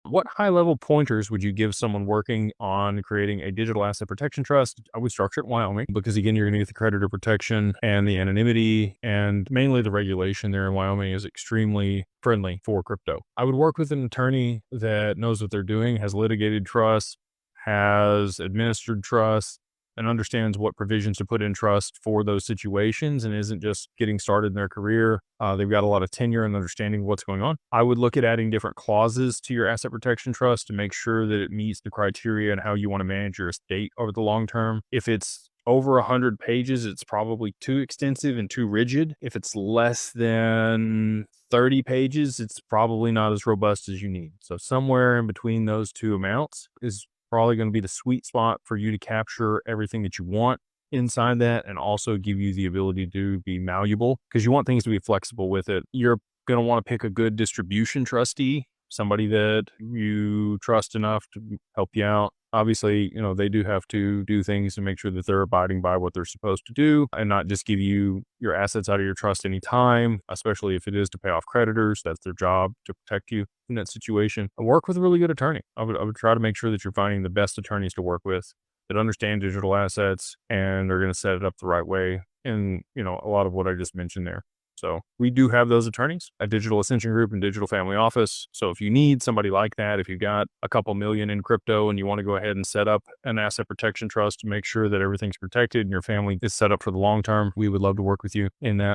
What high level pointers would you give someone working on creating a digital asset protection trust? I would structure it in Wyoming because, again, you're going to get the creditor protection and the anonymity, and mainly the regulation there in Wyoming is extremely friendly for crypto. I would work with an attorney that knows what they're doing, has litigated trusts, has administered trusts, and understands what provisions to put in trust for those situations and isn't just getting started in their career. They've got a lot of tenure and understanding what's going on. I would look at adding different clauses to your asset protection trust to make sure that it meets the criteria and how you want to manage your estate over the long term. If it's over 100 pages, it's probably too extensive and too rigid. If it's less than 30 pages, it's probably not as robust as you need. So somewhere in between those two amounts is probably going to be the sweet spot for you to capture everything that you want inside that and also give you the ability to be malleable because you want things to be flexible with it. You're going to want to pick a good distribution trustee, somebody that you trust enough to help you out. Obviously, they do have to do things to make sure that they're abiding by what they're supposed to do and not just give you your assets out of your trust anytime, especially if it is to pay off creditors. That's their job to protect you in that situation. And work with a really good attorney. I would try to make sure that you're finding the best attorneys to work with that understand digital assets and are going to set it up the right way. And, a lot of what I just mentioned there. So we do have those attorneys at Digital Ascension Group and Digital Family Office. So if you need somebody like that, if you've got a couple million in crypto and you want to go ahead and set up an asset protection trust to make sure that everything's protected and your family is set up for the long term, we would love to work with you in that.